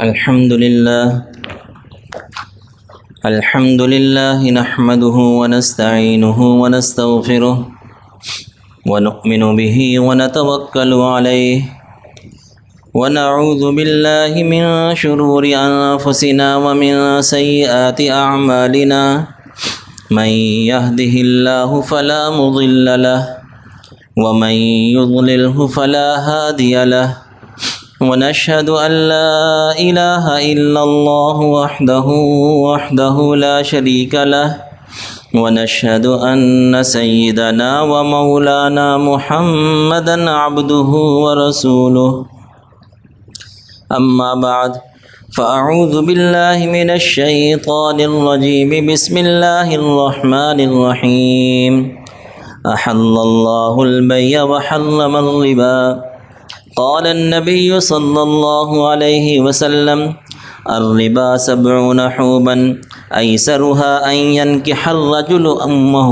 الحمد لله نحمده ونستعينه ونستغفره ونؤمن به ونتوكل عليه ونعوذ بالله من شرور أنفسنا ومن سيئات أعمالنا من يهده الله فلا مضل له ومن يضلله فلا هادي له ونشهد أن لا إله إلا الله وحده لا شريك له ونشهد أن سيدنا ومولانا محمدا عبده ورسوله أما بعد فأعوذ بالله من الشيطان الرجيم بسم الله الرحمن الرحيم أحل الله البيع وحرم الربا قال النبي صلى الله عليه وسلم الربا 70 حوبا أيسرها أن ينكح الرجل أمه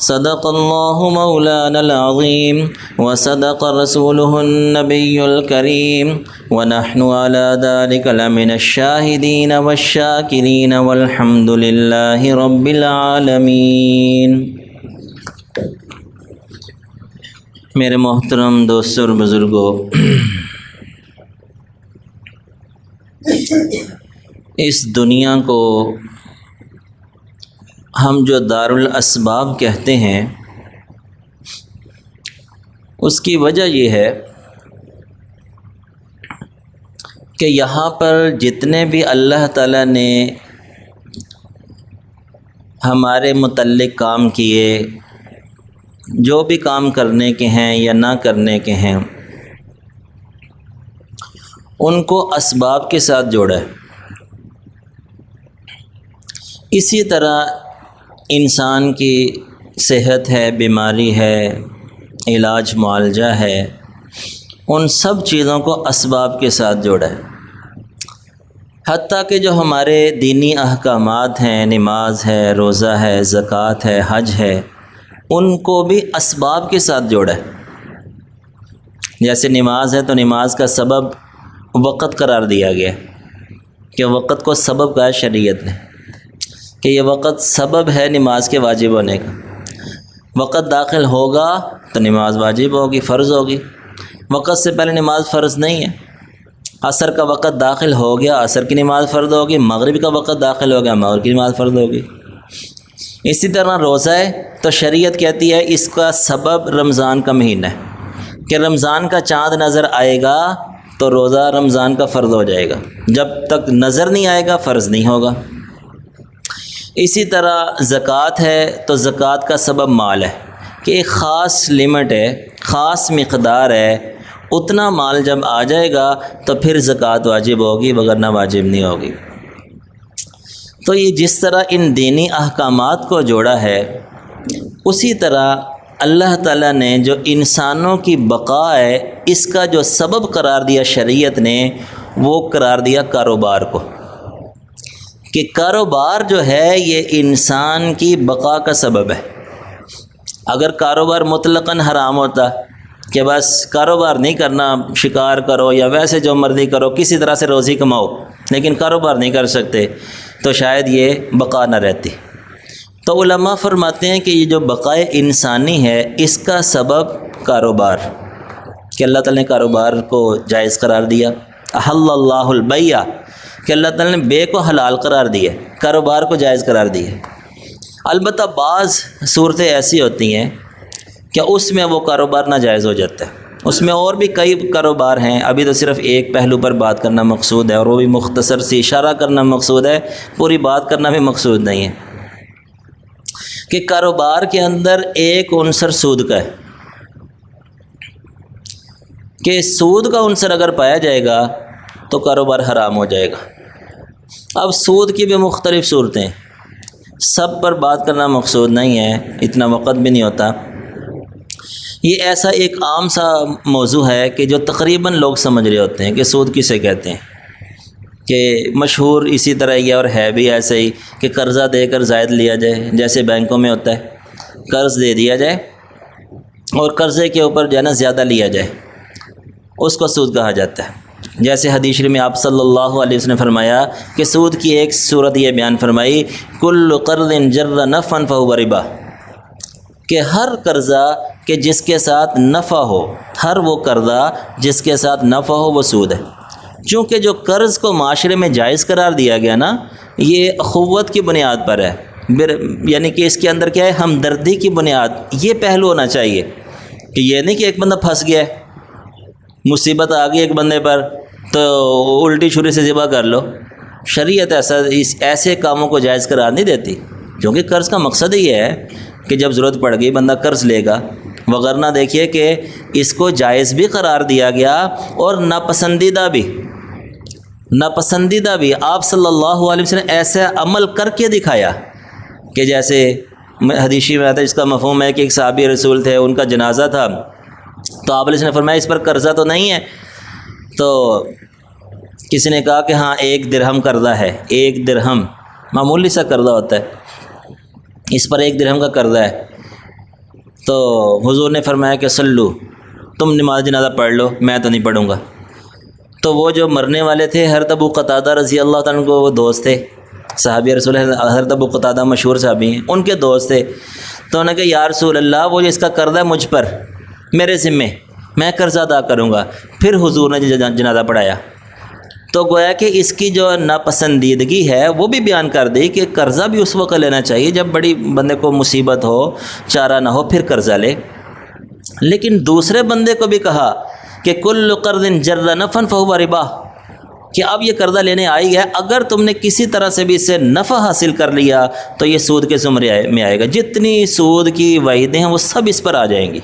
صدق الله مولانا العظيم وصدق رسوله النبي الكريم ونحن على ذلك لمن الشاهدين والشاكرين والحمد لله رب العالمين۔ میرے محترم دوستوں اور بزرگوں، اس دنیا کو ہم جو دارالاسباب کہتے ہیں، اس کی وجہ یہ ہے کہ یہاں پر جتنے بھی اللہ تعالیٰ نے ہمارے متعلق کام کیے، جو بھی کام کرنے کے ہیں یا نہ کرنے کے ہیں، ان کو اسباب کے ساتھ جوڑا ہے۔ اسی طرح انسان کی صحت ہے، بیماری ہے، علاج معالجہ ہے، ان سب چیزوں کو اسباب کے ساتھ جوڑا ہے۔ حتیٰ کہ جو ہمارے دینی احکامات ہیں، نماز ہے، روزہ ہے، زکوٰۃ ہے، حج ہے، ان کو بھی اسباب کے ساتھ جوڑا ہے۔ جیسے نماز ہے تو نماز کا سبب وقت قرار دیا گیا کہ وقت کو سبب کہا ہے شریعت نے، کہ یہ وقت سبب ہے نماز کے واجب ہونے کا۔ وقت داخل ہوگا تو نماز واجب ہوگی، فرض ہوگی۔ وقت سے پہلے نماز فرض نہیں ہے۔ عصر کا وقت داخل ہو گیا، عصر کی نماز فرض ہوگی۔ مغرب کا وقت داخل ہو گیا، مغرب کی نماز فرض ہوگی۔ اسی طرح روزہ ہے تو شریعت کہتی ہے اس کا سبب رمضان کا مہینہ ہے کہ رمضان کا چاند نظر آئے گا تو روزہ رمضان کا فرض ہو جائے گا، جب تک نظر نہیں آئے گا فرض نہیں ہوگا۔ اسی طرح زکوٰۃ ہے تو زکوٰۃ کا سبب مال ہے کہ ایک خاص لمٹ ہے، خاص مقدار ہے، اتنا مال جب آ جائے گا تو پھر زکوٰۃ واجب ہوگی، وگرنہ واجب نہیں ہوگی۔ تو یہ جس طرح ان دینی احکامات کو جوڑا ہے، اسی طرح اللہ تعالیٰ نے جو انسانوں کی بقا ہے، اس کا جو سبب قرار دیا شریعت نے، وہ قرار دیا کاروبار کو، کہ کاروبار جو ہے یہ انسان کی بقا کا سبب ہے۔ اگر کاروبار مطلقاً حرام ہوتا کہ بس کاروبار نہیں کرنا، شکار کرو یا ویسے جو مرضی کرو، کسی طرح سے روزی کماؤ، لیکن کاروبار نہیں کر سکتے، تو شاید یہ بقا نہ رہتی۔ تو علماء فرماتے ہیں کہ یہ جو بقائے انسانی ہے، اس کا سبب کاروبار، کہ اللہ تعالیٰ نے کاروبار کو جائز قرار دیا۔ احل اللہ البیع، کہ اللہ تعالیٰ نے بے کو حلال قرار دیا، کاروبار کو جائز قرار دیا۔ البتہ بعض صورتیں ایسی ہوتی ہیں کہ اس میں وہ کاروبار ناجائز ہو جاتا ہے۔ اس میں اور بھی کئی کاروبار ہیں، ابھی تو صرف ایک پہلو پر بات کرنا مقصود ہے، اور وہ بھی مختصر سی اشارہ کرنا مقصود ہے، پوری بات کرنا بھی مقصود نہیں ہے۔ کہ کاروبار کے اندر ایک عنصر سود کا ہے، کہ سود کا عنصر اگر پایا جائے گا تو کاروبار حرام ہو جائے گا۔ اب سود کی بھی مختلف صورتیں، سب پر بات کرنا مقصود نہیں ہے، اتنا وقت بھی نہیں ہوتا۔ یہ ایسا ایک عام سا موضوع ہے کہ جو تقریباً لوگ سمجھ رہے ہوتے ہیں کہ سود کسے کہتے ہیں، کہ مشہور اسی طرح یہ اور ہے بھی ایسے ہی کہ قرضہ دے کر زائد لیا جائے، جیسے بینکوں میں ہوتا ہے، قرض دے دیا جائے اور قرضے کے اوپر جو ہے نا زیادہ لیا جائے، اس کو سود کہا جاتا ہے۔ جیسے حدیث شریف میں آپ صلی اللہ علیہ وسلم نے فرمایا کہ سود کی ایک صورت یہ بیان فرمائی، کل قرض جر نفعا فہو ربا، کہ ہر قرضہ کہ جس کے ساتھ نفع ہو، ہر وہ قرضہ جس کے ساتھ نفع ہو وہ سود ہے۔ چونکہ جو قرض کو معاشرے میں جائز قرار دیا گیا نا، یہ اخوت کی بنیاد پر ہے، یعنی کہ اس کے اندر کیا ہے، ہمدردی کی بنیاد، یہ پہلو ہونا چاہیے کہ یہ نہیں کہ ایک بندہ پھنس گیا ہے، مصیبت آ گئی ایک بندے پر تو الٹی چھری سے ذبح کر لو۔ شریعت ایسے کاموں کو جائز قرار نہیں دیتی، کیونکہ قرض کا مقصد یہ ہے کہ جب ضرورت پڑ گئی بندہ قرض لے گا، وغیرہ دیکھیے کہ اس کو جائز بھی قرار دیا گیا اور ناپسندیدہ بھی۔ آپ صلی اللہ علیہ وسلم نے ایسا عمل کر کے دکھایا کہ جیسے حدیث میں آتا ہے، اس کا مفہوم ہے کہ ایک صحابی رسول تھے، ان کا جنازہ تھا، تو آپ علیہ وسلم نے فرمایا اس پر قرضہ تو نہیں ہے؟ تو کسی نے کہا کہ ہاں 1 درہم قرضہ ہے، 1 درہم معمولی سا قرضہ ہوتا ہے، اس پر 1 درہم کا قرضہ ہے۔ تو حضور نے فرمایا کہ سلو، تم نماز جنازہ پڑھ لو، میں تو نہیں پڑھوں گا۔ تو وہ جو مرنے والے تھے حضرت ابو قتادہ رضی اللہ تعالیٰ عنہ کو، وہ دوست تھے صحابی رسول، حضرت ابو قتادہ مشہور صحابی ہیں، ان کے دوست تھے، تو انہوں نے کہا یا رسول اللہ، وہ جو اس کا قرضہ ہے مجھ پر، میرے ذمے، میں قرضہ ادا کروں گا۔ پھر حضور نے جنازہ پڑھایا، تو گویا کہ اس کی جو ناپسندیدگی ہے وہ بھی بیان کر دی کہ قرضہ بھی اس وقت لینا چاہیے جب بڑی بندے کو مصیبت ہو، چارہ نہ ہو، پھر قرضہ لے۔ لیکن دوسرے بندے کو بھی کہا کہ کل قرض جر نفعا فہو ربا، کہ اب یہ قرضہ لینے آئی ہے، اگر تم نے کسی طرح سے بھی اس سے نفع حاصل کر لیا تو یہ سود کے زمرے میں آئے گا، جتنی سود کی وعیدیں ہیں وہ سب اس پر آ جائیں گی۔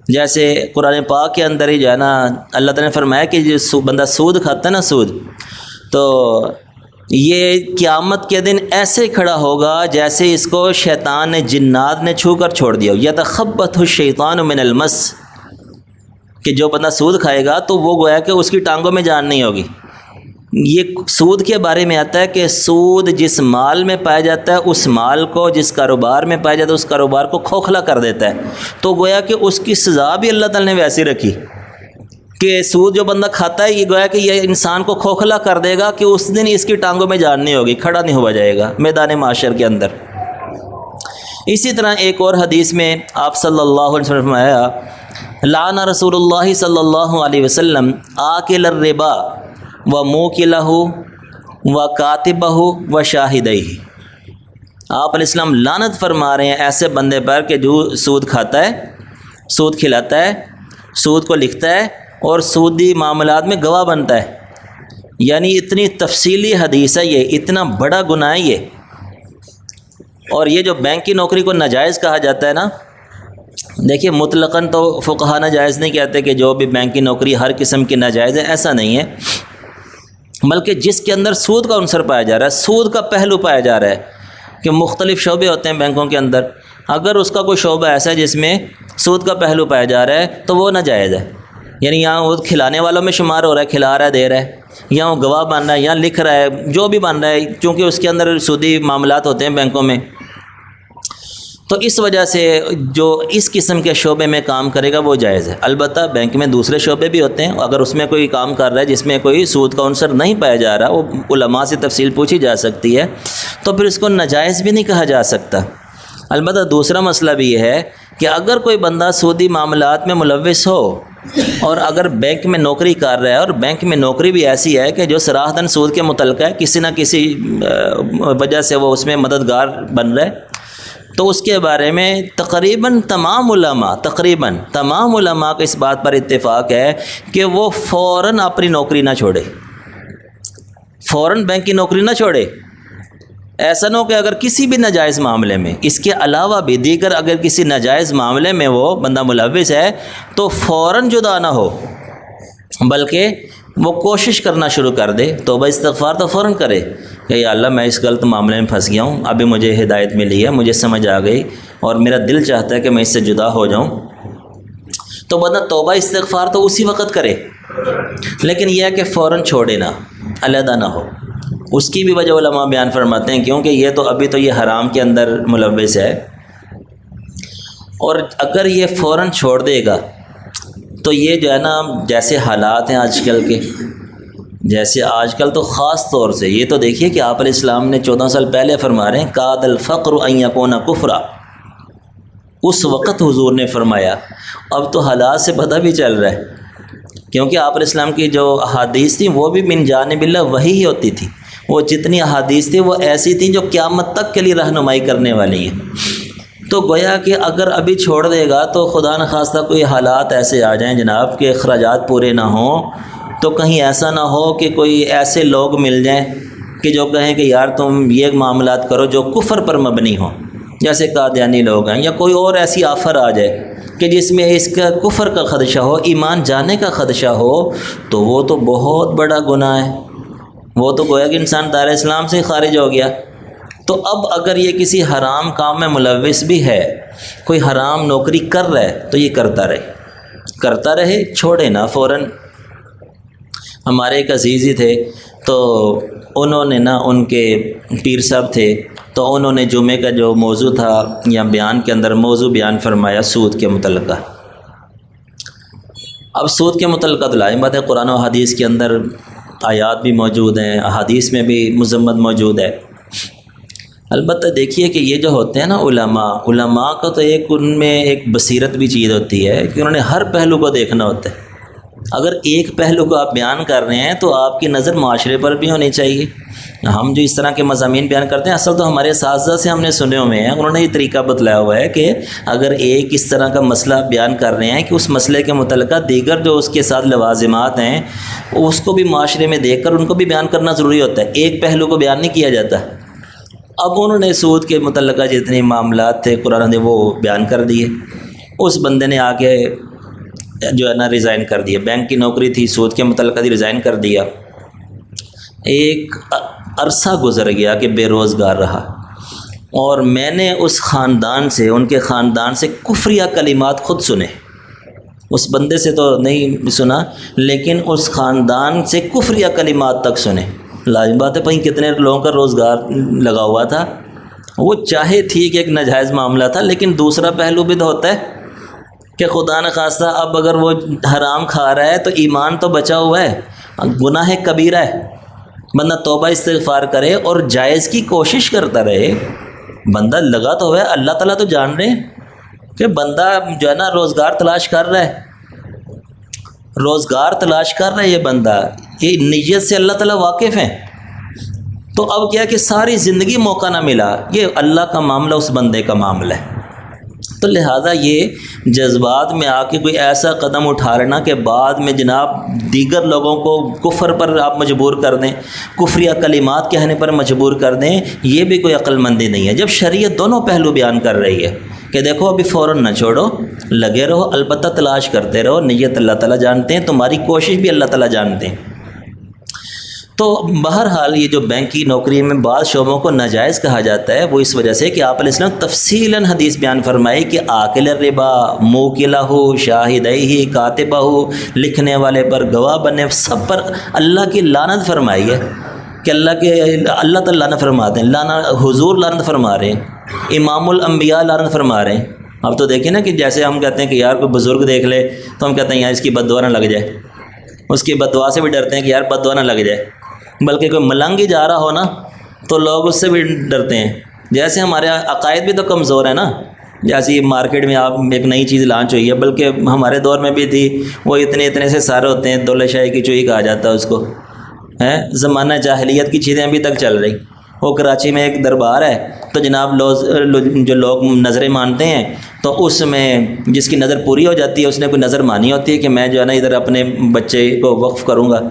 جیسے قرآن پاک کے اندر ہی جو ہے نا، اللہ تعالیٰ نے فرمایا کہ جو بندہ سود کھاتا ہے نا، سود، تو یہ قیامت کے دن ایسے کھڑا ہوگا جیسے اس کو شیطان نے، جنات نے چھو کر چھوڑ دیا ہو۔ یتخبطہ الشیطان من المس، کہ جو بندہ سود کھائے گا تو وہ گویا کہ اس کی ٹانگوں میں جان نہیں ہوگی۔ یہ سود کے بارے میں آتا ہے کہ سود جس مال میں پایا جاتا ہے، اس مال کو، جس کاروبار میں پایا جاتا ہے، اس کاروبار کو کھوکھلا کر دیتا ہے۔ تو گویا کہ اس کی سزا بھی اللہ تعالیٰ نے ویسی رکھی کہ سود جو بندہ کھاتا ہے، یہ گویا کہ یہ انسان کو کھوکھلا کر دے گا کہ اس دن اس کی ٹانگوں میں جان نہیں ہوگی، کھڑا نہیں ہوا جائے گا میدان معاشر کے اندر۔ اسی طرح ایک اور حدیث میں آپ صلی اللہ علیہ وسلم نے فرمایا، لعن رسول اللہ صلی اللہ علیہ وسلم آکل الربا و موکلہ و کاتبہ و شاہدہ۔ آپ علیہ السلام لعنت فرما رہے ہیں ایسے بندے پر کہ جو سود کھاتا ہے، سود کھلاتا ہے، سود کو لکھتا ہے اور سودی معاملات میں گواہ بنتا ہے۔ یعنی اتنی تفصیلی حدیث ہے یہ، اتنا بڑا گناہ ہے یہ۔ اور یہ جو بینک کی نوکری کو ناجائز کہا جاتا ہے نا، دیکھیے مطلقاً تو فقہا ناجائز نہیں کہتے کہ جو بھی بینک کی نوکری ہر قسم کی ناجائز ہے، ایسا نہیں ہے، بلکہ جس کے اندر سود کا عنصر پایا جا رہا ہے، سود کا پہلو پایا جا رہا ہے کہ مختلف شعبے ہوتے ہیں بینکوں کے اندر، اگر اس کا کوئی شعبہ ایسا ہے جس میں سود کا پہلو پایا جا رہا ہے تو وہ ناجائز ہے۔ یعنی یہاں وہ کھلانے والوں میں شمار ہو رہا ہے، کھلا رہا ہے، دے رہا ہے، یا وہ گواہ بن رہا ہے، یا لکھ رہا ہے، جو بھی بن رہا ہے، چونکہ اس کے اندر سودی معاملات ہوتے ہیں بینکوں میں، تو اس وجہ سے جو اس قسم کے شعبے میں کام کرے گا وہ جائز ہے۔ البتہ بینک میں دوسرے شعبے بھی ہوتے ہیں، اگر اس میں کوئی کام کر رہا ہے جس میں کوئی سود کا عنصر نہیں پایا جا رہا، وہ علماء سے تفصیل پوچھی جا سکتی ہے، تو پھر اس کو ناجائز بھی نہیں کہا جا سکتا۔ البتہ دوسرا مسئلہ بھی یہ ہے کہ اگر کوئی بندہ سودی معاملات میں ملوث ہو اور اگر بینک میں نوکری کر رہا ہے، اور بینک میں نوکری بھی ایسی ہے کہ جو صراحتاً سود کے متعلقہ ہے، کسی نہ کسی وجہ سے وہ اس میں مددگار بن رہا ہے، تو اس کے بارے میں تقریباً تمام علماء کا اس بات پر اتفاق ہے کہ وہ فوراً اپنی نوکری نہ چھوڑے، فوراً بینک کی نوکری نہ چھوڑے۔ ایسا نہ ہو کہ اگر کسی بھی ناجائز معاملے میں، اس کے علاوہ بھی دیگر اگر کسی ناجائز معاملے میں وہ بندہ ملوث ہے تو فوراً جدا نہ ہو، بلکہ وہ کوشش کرنا شروع کر دے، توبہ استغفار تو فوراً کرے کہ یا اللہ میں اس غلط معاملے میں پھنس گیا ہوں، ابھی مجھے ہدایت ملی ہے، مجھے سمجھ آ گئی اور میرا دل چاہتا ہے کہ میں اس سے جدا ہو جاؤں، تو بندہ توبہ استغفار تو اسی وقت کرے، لیکن یہ ہے کہ فوراً چھوڑے نہ، علیحدہ نہ ہو۔ اس کی بھی وجہ علماء بیان فرماتے ہیں کیونکہ یہ تو ابھی تو یہ حرام کے اندر ملوث ہے، اور اگر یہ فوراً چھوڑ دے گا تو یہ جو ہے نا جیسے حالات ہیں آج کل کے، جیسے آج کل تو خاص طور سے یہ تو دیکھیے کہ آپ علیہ السلام نے 14 سال پہلے فرما رہے ہیں کاد الفقر ان یکون کفرا، اس وقت حضور نے فرمایا، اب تو حالات سے پتہ بھی چل رہا ہے، کیونکہ آپ علیہ السلام کی جو احادیث تھیں وہ بھی من جانب اللہ وحی ہی ہوتی تھی، وہ جتنی احادیث تھیں وہ ایسی تھیں جو قیامت تک کے لیے رہنمائی کرنے والی ہیں۔ تو گویا کہ اگر ابھی چھوڑ دے گا تو خدا نخواستہ کوئی حالات ایسے آ جائیں جناب کہ اخراجات پورے نہ ہوں، تو کہیں ایسا نہ ہو کہ کوئی ایسے لوگ مل جائیں کہ جو کہیں کہ یار تم یہ معاملات کرو جو کفر پر مبنی ہوں، جیسے قادیانی لوگ ہیں، یا کوئی اور ایسی آفر آ جائے کہ جس میں اس کا کفر کا خدشہ ہو، ایمان جانے کا خدشہ ہو، تو وہ تو بہت بڑا گناہ ہے، وہ تو گویا کہ انسان دائرہ اسلام سے خارج ہو گیا۔ تو اب اگر یہ کسی حرام کام میں ملوث بھی ہے، کوئی حرام نوکری کر رہا ہے، تو یہ کرتا رہے، چھوڑے نہ فوراً۔ ہمارے ایک عزیز ہی تھے، تو انہوں نے نا، ان کے پیر صاحب تھے، تو انہوں نے جمعے کا جو موضوع تھا یا بیان کے اندر موضوع بیان فرمایا سود کے متعلقہ۔ اب سود کے متعلقہ تو لازم بات ہے، قرآن و حدیث کے اندر آیات بھی موجود ہیں، احادیث میں بھی مذمت موجود ہے۔ البتہ دیکھیے کہ یہ جو ہوتے ہیں نا علماء کا تو ان میں ایک بصیرت بھی چیز ہوتی ہے کہ انہوں نے ہر پہلو کو دیکھنا ہوتا ہے۔ اگر ایک پہلو کو آپ بیان کر رہے ہیں تو آپ کی نظر معاشرے پر بھی ہونی چاہیے۔ ہم جو اس طرح کے مضامین بیان کرتے ہیں، اصل تو ہمارے اساتذہ سے ہم نے سنے ہوئے ہیں، انہوں نے یہ طریقہ بتلایا ہوا ہے کہ اگر ایک اس طرح کا مسئلہ بیان کر رہے ہیں کہ اس مسئلے کے متعلقہ دیگر جو اس کے ساتھ لوازمات ہیں اس کو بھی معاشرے میں دیکھ کر ان کو بھی بیان کرنا ضروری ہوتا ہے، ایک پہلو کو بیان نہیں کیا جاتا۔ اب انہوں نے سود کے متعلقہ جتنے معاملات تھے قرآن نے وہ بیان کر دیے۔ اس بندے نے آ کے جو ہے نا ریزائن کر دیا، بینک کی نوکری تھی، سود کے متعلقہ دی ریزائن کر دیا۔ ایک عرصہ گزر گیا کہ بے روزگار رہا، اور میں نے اس خاندان سے، ان کے خاندان سے کفریہ کلمات خود سنے، اس بندے سے تو نہیں سنا لیکن اس خاندان سے کفریہ کلمات تک سنے۔ لازم بات ہے بھائی کتنے لوگوں کا روزگار لگا ہوا تھا، وہ چاہے ٹھیک ایک ناجائز معاملہ تھا، لیکن دوسرا پہلو بھی تو ہوتا ہے کہ خدا نخواستہ اب اگر وہ حرام کھا رہا ہے تو ایمان تو بچا ہوا ہے، گناہ کبیرہ ہے، بندہ توبہ استغفار کرے اور جائز کی کوشش کرتا رہے۔ بندہ لگا تو ہوا ہے، اللہ تعالیٰ تو جان رہے ہیں کہ بندہ جو ہے نا روزگار تلاش کر رہا ہے، یہ بندہ، یہ نیت سے اللہ تعالیٰ واقف ہیں۔ تو اب کیا کہ ساری زندگی موقع نہ ملا، یہ اللہ کا معاملہ اس بندے کا معاملہ ہے۔ تو لہذا یہ جذبات میں آ کے کوئی ایسا قدم اٹھا لینا کہ بعد میں جناب دیگر لوگوں کو کفر پر آپ مجبور کر دیں، کفریہ کلمات کہنے پر مجبور کر دیں، یہ بھی کوئی عقل مندی نہیں ہے۔ جب شریعت دونوں پہلو بیان کر رہی ہے کہ دیکھو ابھی فوراً نہ چھوڑو، لگے رہو، البتہ تلاش کرتے رہو، نیت اللہ تعالیٰ جانتے ہیں، تمہاری کوشش بھی اللہ تعالیٰ جانتے ہیں۔ تو بہرحال یہ جو بینک کی نوکری میں بعض شعبوں کو ناجائز کہا جاتا ہے، وہ اس وجہ سے کہ آپ علیہ السلام تفصیلاً حدیث بیان فرمائی کہ آکل الربا، موکلہ، شاہدیہ، کاتبہ، لکھنے والے پر، گواہ بننے، سب پر اللہ کی لعنت فرمائی ہے کہ اللہ تعالیٰ لعنت فرماتے ہیں، حضور لعنت فرما رہے ہیں، امام الانبیاء لعنت فرما رہے ہیں۔ اب تو دیکھیں نا کہ جیسے ہم کہتے ہیں کہ یار کوئی بزرگ دیکھ لے تو ہم کہتے ہیں یار اس کی بد دعا نہ لگ جائے، اس کی بد دعا سے بھی ڈرتے ہیں کہ یار بد دعا نہ لگ جائے، بلکہ کوئی ملنگ ہی جا رہا ہو نا تو لوگ اس سے بھی ڈرتے ہیں۔ جیسے ہمارے عقائد بھی تو کمزور ہیں نا، جیسے مارکیٹ میں آپ ایک نئی چیز لانچ ہوئی ہے، بلکہ ہمارے دور میں بھی تھی، وہ اتنے سے سارے ہوتے ہیں، دولہ شاہی کی چوئی کہا جاتا ہے اس کو، زمانہ جاہلیت کی چیزیں ابھی تک چل رہی۔ وہ کراچی میں ایک دربار ہے، تو جناب جو لوگ نظریں مانتے ہیں تو اس میں جس کی نظر پوری ہو جاتی ہے، اس نے کوئی نظر مانی ہوتی ہے کہ میں جو ہے نا ادھر اپنے بچے کو وقف کروں گا،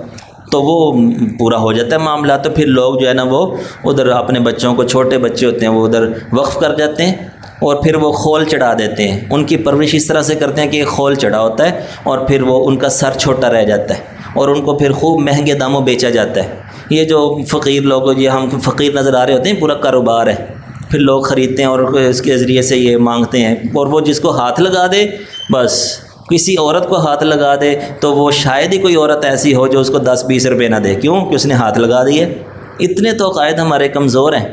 تو وہ پورا ہو جاتا ہے معاملہ، تو پھر لوگ جو ہے نا وہ ادھر اپنے بچوں کو، چھوٹے بچے ہوتے ہیں وہ ادھر وقف کر جاتے ہیں، اور پھر وہ خول چڑھا دیتے ہیں، ان کی پرورش اس طرح سے کرتے ہیں کہ خول چڑھا ہوتا ہے اور پھر وہ ان کا سر چھوٹا رہ جاتا ہے اور ان کو پھر خوب مہنگے داموں بیچا جاتا ہے۔ یہ جو فقیر لوگ، یہ ہم فقیر نظر آ رہے ہوتے ہیں، پورا کاروبار ہے، پھر لوگ خریدتے ہیں اور اس کے ذریعے سے یہ مانگتے ہیں، اور وہ جس کو ہاتھ لگا دے، بس کسی عورت کو ہاتھ لگا دے تو وہ شاید ہی کوئی عورت ایسی ہو جو اس کو 10-20 روپے نہ دے، کیوں کہ اس نے ہاتھ لگا دیے۔ اتنے تو عقائد ہمارے کمزور ہیں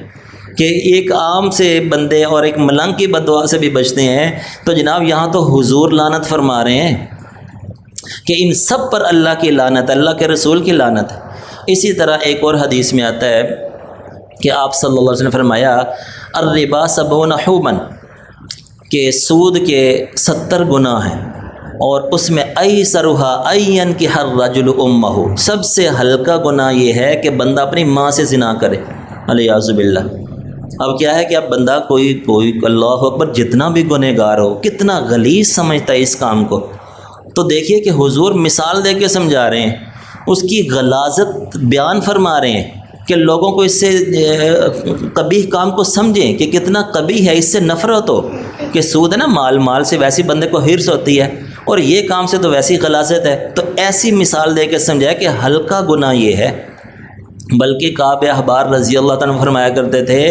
کہ ایک عام سے بندے اور ایک ملنگ کی بد دعا سے بھی بچتے ہیں، تو جناب یہاں تو حضور لعنت فرما رہے ہیں کہ ان سب پر اللہ کی لعنت، اللہ کے رسول کی لعنت ہے۔ اسی طرح ایک اور حدیث میں آتا ہے کہ آپ صلی اللہ علیہ وسلم نے فرمایا الربا 70 حوباً، کہ سود کے 70 گناہ ہیں، اور اس میں ایسرھا این کہ ہر رجل امہ، سب سے ہلکا گناہ یہ ہے کہ بندہ اپنی ماں سے زنا کرے، الیاذ باللہ۔ اب کیا ہے کہ اب بندہ کوئی اللہ اکبر جتنا بھی گنہگار ہو، کتنا غلیظ سمجھتا ہے اس کام کو، تو دیکھیے کہ حضور مثال دے کے سمجھا رہے ہیں، اس کی غلاظت بیان فرما رہے ہیں کہ لوگوں کو اس سے قبیح کام کو سمجھیں کہ کتنا قبیح ہے، اس سے نفرت ہو کہ سود ہے نا، مال سے ویسی بندے کو حرص ہوتی ہے، اور یہ کام سے تو ویسی غلاظت ہے۔ تو ایسی مثال دے کے سمجھایا کہ ہلکا گناہ یہ ہے۔ بلکہ کعب احبار رضی اللہ تعالیٰ فرمایا کرتے تھے،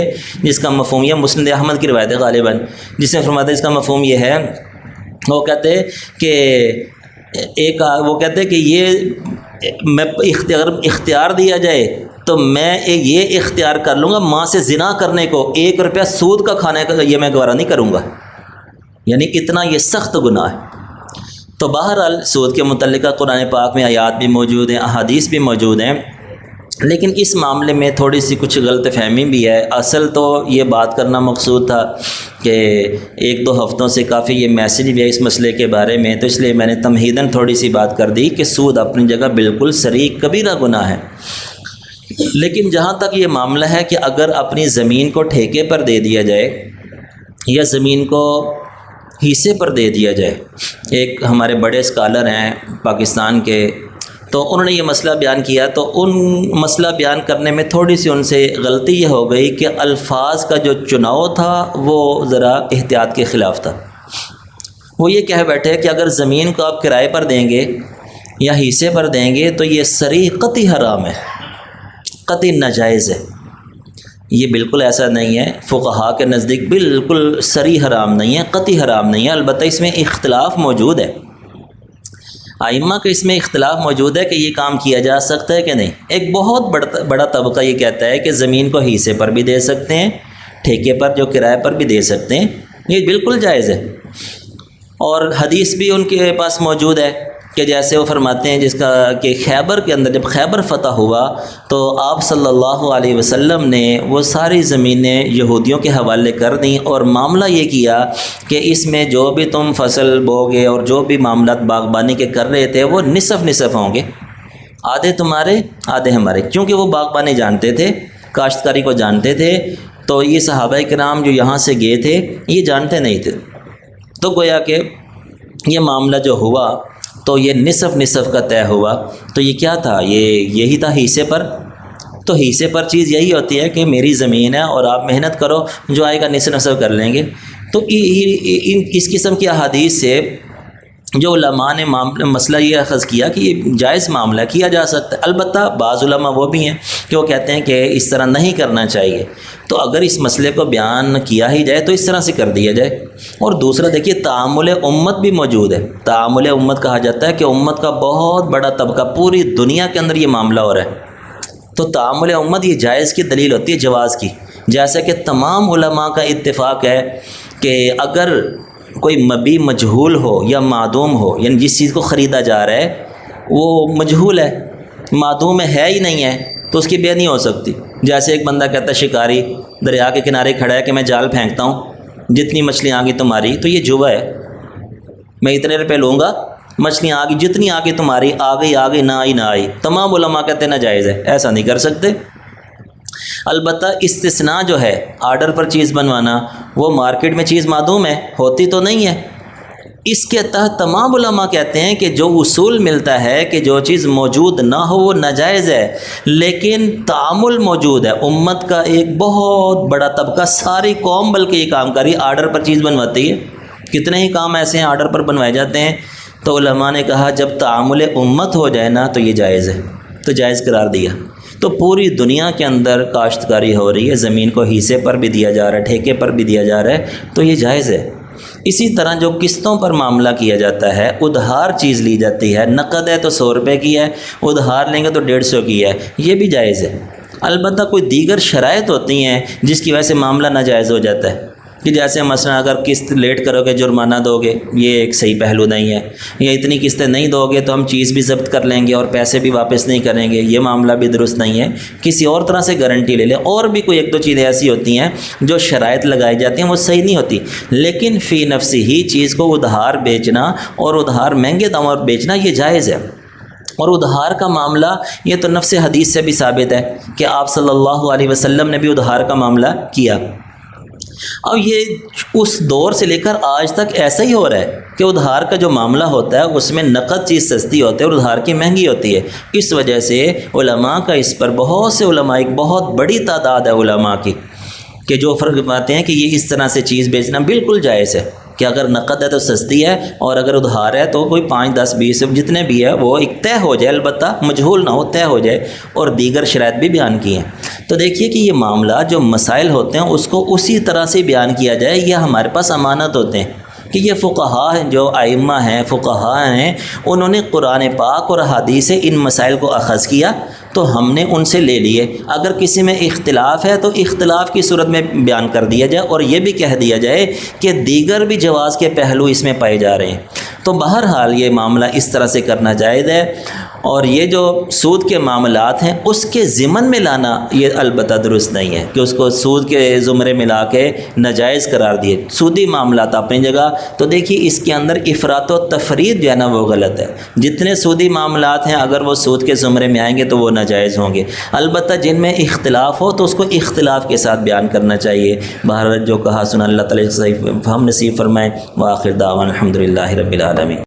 جس کا مفہوم یہ مسند احمد کی روایت ہے غالباً، جس نے فرمایا تھا اس کا مفہوم یہ ہے، وہ کہتے کہ وہ کہتے کہ یہ میں اگر اختیار دیا جائے تو میں یہ اختیار کر لوں گا ماں سے زنا کرنے کو، 1 روپیہ سود کا کھانے کا یہ میں گوارہ نہیں کروں گا، یعنی اتنا یہ سخت گناہ ہے۔ تو بہرحال سود کے متعلقہ قرآن پاک میں آیات بھی موجود ہیں، احادیث بھی موجود ہیں، لیکن اس معاملے میں تھوڑی سی کچھ غلط فہمی بھی ہے۔ اصل تو یہ بات کرنا مقصود تھا کہ 1-2 ہفتوں سے کافی یہ میسیج بھی ہے اس مسئلے کے بارے میں، تو اس لیے میں نے تمہیداً تھوڑی سی بات کر دی کہ سود اپنی جگہ بالکل صریح کبیرہ گناہ ہے۔ لیکن جہاں تک یہ معاملہ ہے کہ اگر اپنی زمین کو ٹھیکے پر دے دیا جائے یا زمین کو حصے پر دے دیا جائے، ایک ہمارے بڑے اسکالر ہیں پاکستان کے، تو انہوں نے یہ مسئلہ بیان کیا، تو ان مسئلہ بیان کرنے میں تھوڑی سی ان سے غلطی یہ ہو گئی کہ الفاظ کا جو چناؤ تھا وہ ذرا احتیاط کے خلاف تھا۔ وہ یہ کہہ بیٹھے کہ اگر زمین کو آپ کرائے پر دیں گے یا حصے پر دیں گے تو یہ صریح قطعی حرام ہے، قطعی ناجائز ہے۔ یہ بالکل ایسا نہیں ہے، فقہاء کے نزدیک بالکل صریح حرام نہیں ہے، قطعی حرام نہیں ہے، البتہ اس میں اختلاف موجود ہے، ائمہ کا اس میں اختلاف موجود ہے کہ یہ کام کیا جا سکتا ہے کہ نہیں۔ ایک بہت بڑا طبقہ یہ کہتا ہے کہ زمین کو حصے پر بھی دے سکتے ہیں، ٹھیکے پر جو کرائے پر بھی دے سکتے ہیں، یہ بالکل جائز ہے، اور حدیث بھی ان کے پاس موجود ہے کہ جیسے وہ فرماتے ہیں جس کا کہ خیبر کے اندر جب خیبر فتح ہوا تو آپ صلی اللہ علیہ وسلم نے وہ ساری زمینیں یہودیوں کے حوالے کر دیں، اور معاملہ یہ کیا کہ اس میں جو بھی تم فصل بوگے اور جو بھی معاملات باغبانی کے کر رہے تھے وہ نصف ہوں گے، آدھے تمہارے آدھے ہمارے، کیونکہ وہ باغبانی جانتے تھے، کاشتکاری کو جانتے تھے۔ تو یہ صحابہ کرام جو یہاں سے گئے تھے یہ جانتے نہیں تھے، تو گویا کہ یہ معاملہ جو ہوا تو یہ نصف کا طے ہوا۔ تو یہ کیا تھا؟ یہی تھا حصے پر۔ تو حصے پر چیز یہی ہوتی ہے کہ میری زمین ہے اور آپ محنت کرو، جو آئے گا نصف کر لیں گے۔ تو اس قسم کی احادیث سے جو علماء نے مسئلہ یہ اخذ کیا کہ یہ جائز معاملہ کیا جا سکتا ہے۔ البتہ بعض علماء وہ بھی ہیں کہ وہ کہتے ہیں کہ اس طرح نہیں کرنا چاہیے، تو اگر اس مسئلے کو بیان کیا ہی جائے تو اس طرح سے کر دیا جائے۔ اور دوسرا دیکھیے تعامل امت بھی موجود ہے، تعامل امت کہا جاتا ہے کہ امت کا بہت بڑا طبقہ پوری دنیا کے اندر یہ معاملہ ہو رہا ہے، تو تعامل امت یہ جائز کی دلیل ہوتی ہے، جواز کی، جیسے کہ تمام علماء کا اتفاق ہے کہ اگر کوئی مبیع مجہول ہو یا معدوم ہو، یعنی جس چیز کو خریدا جا رہا ہے وہ مجہول ہے، معدوم ہے ہی نہیں ہے، تو اس کی بے نہیں ہو سکتی۔ جیسے ایک بندہ کہتا ہے شکاری دریا کے کنارے کھڑا ہے کہ میں جال پھینکتا ہوں، جتنی مچھلیاں آ گئی تمہاری، تو یہ جوا ہے، میں اتنے روپے لوں گا، مچھلیاں آ گئی جتنی آ گئی تمہاری، آ گئی نہ آئی، تمام علماء کہتے ہیں ناجائز ہے، ایسا نہیں کر سکتے۔ البتہ استثناء جو ہے آرڈر پر چیز بنوانا، وہ مارکیٹ میں چیز معدوم ہے، ہوتی تو نہیں ہے، اس کے تحت تمام علماء کہتے ہیں کہ جو اصول ملتا ہے کہ جو چیز موجود نہ ہو وہ ناجائز ہے، لیکن تعامل موجود ہے، امت کا ایک بہت بڑا طبقہ، ساری قوم بلکہ یہ کام کری، آرڈر پر چیز بنواتی ہے، کتنے ہی کام ایسے ہیں آرڈر پر بنوائے جاتے ہیں۔ تو علماء نے کہا جب تعامل امت ہو جائے نا تو یہ جائز ہے، تو جائز قرار دیا۔ تو پوری دنیا کے اندر کاشتکاری ہو رہی ہے، زمین کو حصے پر بھی دیا جا رہا ہے، ٹھیکے پر بھی دیا جا رہا ہے، تو یہ جائز ہے۔ اسی طرح جو قسطوں پر معاملہ کیا جاتا ہے، ادھار چیز لی جاتی ہے، نقد ہے تو 100 روپے کی ہے، ادھار لیں گے تو 150 کی ہے، یہ بھی جائز ہے۔ البتہ کوئی دیگر شرائط ہوتی ہیں جس کی وجہ سے معاملہ ناجائز ہو جاتا ہے۔ کہ جیسے مثلا اگر قسط لیٹ کرو گے جرمانہ دو گے، یہ ایک صحیح پہلو نہیں ہے، یا اتنی قسطیں نہیں دو گے تو ہم چیز بھی ضبط کر لیں گے اور پیسے بھی واپس نہیں کریں گے، یہ معاملہ بھی درست نہیں ہے۔ کسی اور طرح سے گارنٹی لے لیں۔ اور بھی کوئی ایک دو چیزیں ایسی ہوتی ہیں جو شرائط لگائی جاتی ہیں وہ صحیح نہیں ہوتی، لیکن فی نفسی ہی چیز کو ادھار بیچنا اور ادھار مہنگے دام پر بیچنا یہ جائز ہے۔ اور ادھار کا معاملہ یہ تو نفس حدیث سے بھی ثابت ہے کہ آپ صلی اللہ علیہ وسلم نے بھی ادھار کا معاملہ کیا۔ اب یہ اس دور سے لے کر آج تک ایسا ہی ہو رہا ہے کہ ادھار کا جو معاملہ ہوتا ہے اس میں نقد چیز سستی ہوتی ہے اور ادھار کی مہنگی ہوتی ہے۔ اس وجہ سے علماء کا اس پر بہت سے علماء، ایک بہت بڑی تعداد ہے علماء کی، کہ جو فرق پاتے ہیں کہ یہ اس طرح سے چیز بیچنا بالکل جائز ہے کہ اگر نقد ہے تو سستی ہے، اور اگر ادھار ہے تو کوئی 5 10 20 جتنے بھی ہے وہ ایک طے ہو جائے، البتہ مجہول نہ ہو، طے ہو جائے، اور دیگر شرائط بھی بیان کی ہیں۔ تو دیکھیے کہ یہ معاملہ جو مسائل ہوتے ہیں اس کو اسی طرح سے بیان کیا جائے، یہ ہمارے پاس امانت ہوتے ہیں کہ یہ فقہا ہیں، جو ائمہ ہیں، فقہا ہیں، انہوں نے قرآن پاک اور حدیث سے ان مسائل کو اخذ کیا تو ہم نے ان سے لے لیے۔ اگر کسی میں اختلاف ہے تو اختلاف کی صورت میں بیان کر دیا جائے، اور یہ بھی کہہ دیا جائے کہ دیگر بھی جواز کے پہلو اس میں پائے جا رہے ہیں۔ تو بہرحال یہ معاملہ اس طرح سے کرنا جائز ہے، اور یہ جو سود کے معاملات ہیں اس کے ضمن میں لانا یہ البتہ درست نہیں ہے کہ اس کو سود کے زمرے میں لا کے ناجائز قرار دیے۔ سودی معاملات اپنی جگہ، تو دیکھیے اس کے اندر افراط و تفرید جو ہے نا وہ غلط ہے۔ جتنے سودی معاملات ہیں اگر وہ سود کے زمرے میں آئیں گے تو وہ ناجائز ہوں گے، البتہ جن میں اختلاف ہو تو اس کو اختلاف کے ساتھ بیان کرنا چاہیے۔ بہرحال جو کہا سنا اللہ تعالیٰ صحیح فہم نصیب فرمائے۔ وآخر دعوانا الحمدللہ رب العالمین۔